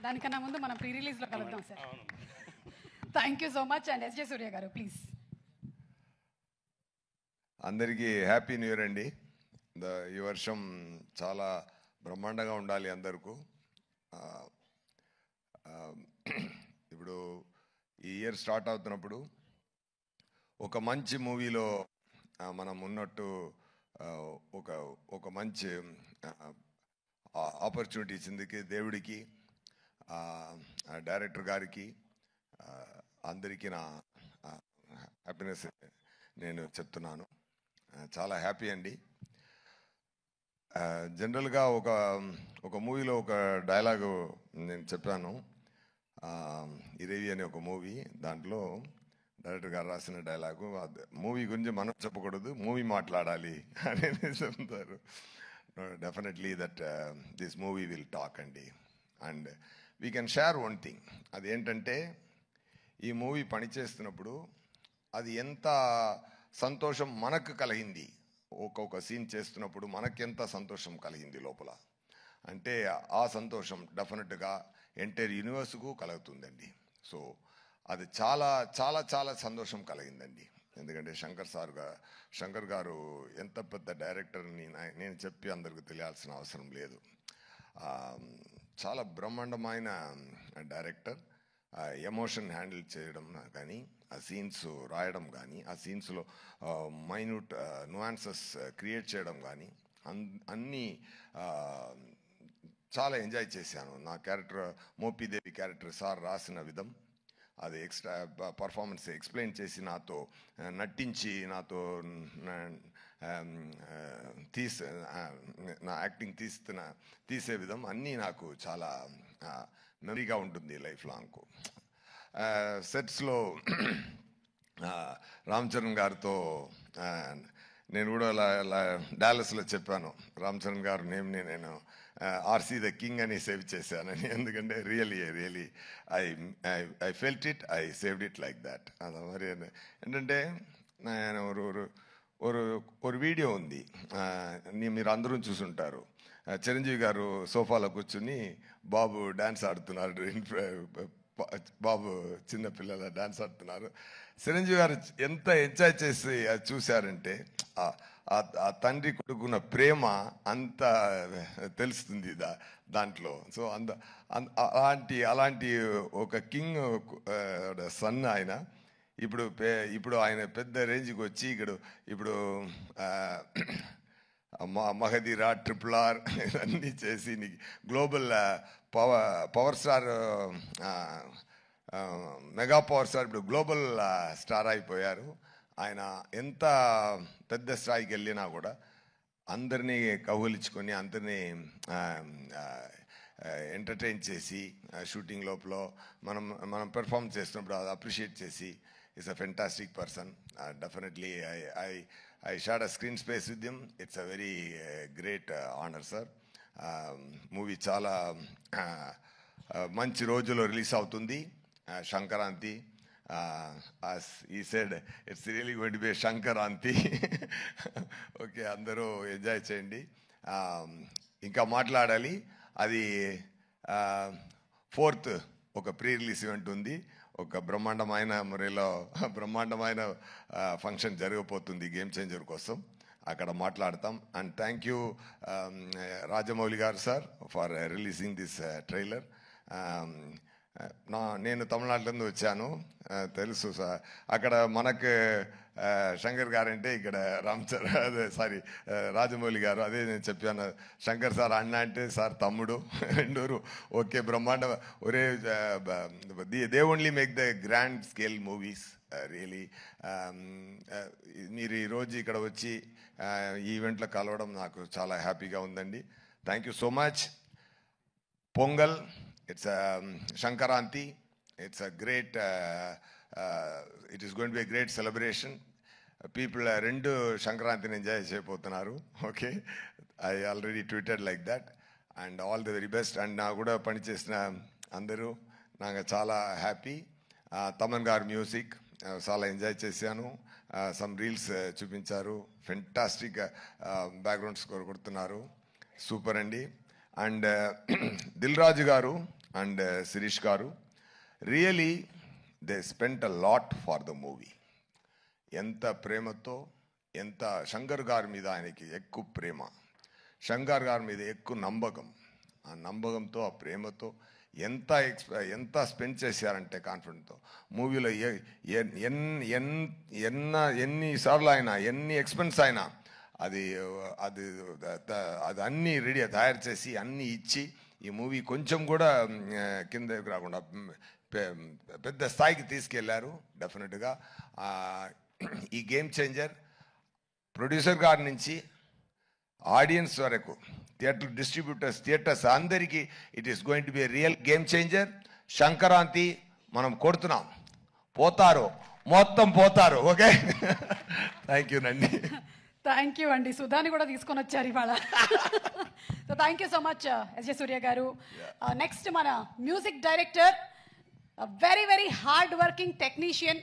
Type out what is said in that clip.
దానికన్నా ముందు మనం ప్రీ రిలీజ్లో కలుద్దాం sir. Thank you so much. And SJ Surya garu please. అందరికీ హ్యాపీ న్యూ ఇయర్ అండి. ఈ వర్షం చాలా బ్రహ్మాండంగా ఉండాలి అందరికీ. ఇప్పుడు ఈ ఇయర్ స్టార్ట్ అవుతున్నప్పుడు ఒక మంచి మూవీలో మనం ఉన్నట్టు ఒక మంచి ఆపర్చునిటీ ఇచ్చింది దేవుడికి, డైరెక్టర్ గారికి, అందరికీ నా హ్యాపీనెస్ నేను చెప్తున్నాను. చాలా హ్యాపీ అండి. జనరల్గా ఒక మూవీలో ఒక డైలాగు నేను చెప్పాను. ఇరేవి అనే ఒక మూవీ, దాంట్లో డైరెక్టర్ గారు రాసిన డైలాగు, మూవీ గురించి మనం చెప్పకూడదు, మూవీ మాట్లాడాలి అని చెప్తారు. Definitely that this movie will talk అండి. And we can share one thing. అదేంటంటే ఈ మూవీ పనిచేస్తున్నప్పుడు అది ఎంత సంతోషం మనకు కలిగింది, ఒక్కొక్క సీన్ చేస్తున్నప్పుడు మనకెంత సంతోషం కలిగింది లోపల అంటే ఆ సంతోషం డెఫినెట్గా ఎంటైర్ యూనివర్స్కు కలుగుతుందండి. సో అది చాలా చాలా చాలా సంతోషం కలిగిందండి. ఎందుకంటే శంకర్ గారు ఎంత పెద్ద డైరెక్టర్ని నేను చెప్పి అందరికి తెలియాల్సిన అవసరం లేదు. చాలా బ్రహ్మాండమైన డైరెక్టర్. ఎమోషన్ హ్యాండిల్ చేయడం కానీ, ఆ సీన్స్ రాయడం కానీ, ఆ సీన్స్లో మైన్యూట్ నువాన్సెస్ క్రియేట్ చేయడం కానీ అన్నీ చాలా ఎంజాయ్ చేశాను. నా క్యారెక్టర్ మోపిదేవి క్యారెక్టర్ సార్ రాసిన విధం, అది ఎక్స్ట్రా పర్ఫార్మెన్స్ ఎక్స్ప్లెయిన్ చేసి నాతో నటించి నాతో నా యాక్టింగ్ తీసే విధం అన్నీ నాకు చాలా మెమరీగా ఉంటుంది లైఫ్ లాంగ్. సెట్స్లో రామ్ చరణ్ గారితో నేను కూడా డాలస్లో చెప్పాను, రామ్ చరణ్ గారు నేమ్ని నేను ఆర్సీ ద కింగ్ అని సేవ్ చేశానని. ఎందుకంటే really I felt it, I saved it like that. అది మరి ఏంటంటే నేను ఒక వీడియో ఉంది, మీరు అందరూ చూసుంటారు. చిరంజీవి గారు సోఫాలో కూర్చుని బాబు డాన్స్ ఆడుతున్నారు, బాబు చిన్నపిల్లల డాన్స్ ఆడుతున్నారు. చిరంజీవి గారు ఎంత ఎంజాయ్ చేసి అది చూశారంటే ఆ తండ్రి కొడుకున్న ప్రేమ అంత తెలుస్తుంది దాంట్లో. సో అలాంటి ఒక కింగ్ సన్ ఆయన. ఇప్పుడు ఆయన పెద్ద రేంజ్కి వచ్చి ఇప్పుడు మహదీరా, RRR అన్నీ చేసి global power star, mega power star, ఇప్పుడు గ్లోబల్ స్టార్ అయిపోయారు. ఆయన ఎంత పెద్ద స్థాయికి వెళ్ళినా కూడా అందరినీ కౌగిలించుకొని అందరినీ ఎంటర్టైన్ చేసి షూటింగ్ లోపల మనం పెర్ఫామ్ చేస్తున్నప్పుడు అది అప్రిషియేట్ చేసి is a fantastic person. Definitely I shared a screen space with him. It's a very great honor, sir. Movie చాలా మంచి రోజులో రిలీజ్ అవుతుంది, Sankranti. As he said, it's really going to be a Sankranti. Okay, అందరూ enjoy చేయండి. ఇంకా మాట్లాడాలి, అది 4th ఒక ప్రీ రిలీజ్ ఈవెంట్ ఉంది. ఒక బ్రహ్మాండమైన మురేలో బ్రహ్మాండమైన ఫంక్షన్ జరగబోతుంది గేమ్ చేంజర్ కోసం, అక్కడ మాట్లాడతాం. అండ్ థ్యాంక్ యూ రాజమౌళి గారు sir for releasing this trailer. నేను తమిళనాడు నుండి వచ్చాను, తెలుసు సార్. అక్కడ మనకు శంకర్ గారు అంటే ఇక్కడ రాజమౌళి గారు, అదే నేను చెప్పాను. శంకర్ సార్ అన్న అంటే సార్ తమ్ముడు, రెండూరు ఓకే బ్రహ్మాండ. ఒరే they only make the grand scale movies really. మీరు ఈరోజు ఇక్కడ వచ్చి ఈ ఈవెంట్లో కలవడం నాకు చాలా హ్యాపీగా ఉందండి. Thank you so much. Pongal, it's Shankaranti. It's a great it is going to be a great celebration. People rendu Shankaranti enjoy cheyapotunnaru. Okay, I already tweeted like that. And all the very best. And na kuda pani chesina andaru naga chaala happy. Taman gar music chaala enjoy chesanu. Some reels chupincharu, fantastic background score kodutunnaru, super andi. And Dil Raju garu and Shirish garu really they spent a lot for the movie. ఎంత ప్రేమతో, ఎంత శంకర్ గారి మీద ఆయనకి ఎక్కువ ప్రేమ, శంకర్ గారి మీద ఎక్కువ నమ్మకం, ఆ నమ్మకంతో ఆ ప్రేమతో ఎంత స్పెండ్ చేశారంటే కాన్ఫిడెంట్తో మూవీలో ఎన్నిసార్లు అయినా ఎన్ని ఎక్స్పెన్స్ అయినా అది అది అది అన్నీ రెడీ తయారు చేసి అన్నీ ఇచ్చి ఈ మూవీ కొంచెం కూడా కింద రాకుండా పెద్ద స్థాయికి తీసుకెళ్లారు. డెఫినెట్గా ఈ గేమ్ చేంజర్ ప్రొడ్యూసర్ గారి నుంచి ఆడియన్స్ వరకు, థియేటర్ డిస్ట్రిబ్యూటర్స్, థియేటర్స్ అందరికీ it is going to be real game changer. Sankranti మనం కొడుతున్నాం, పోతారు, మొత్తం పోతారు. ఓకే, థ్యాంక్ యూ నండి. థ్యాంక్ యూ అండి. సుధాని కూడా తీసుకొని వచ్చారు ఇవాళ. So thank you so much SJ Surya garu. Next మన music director, very very hard working technician,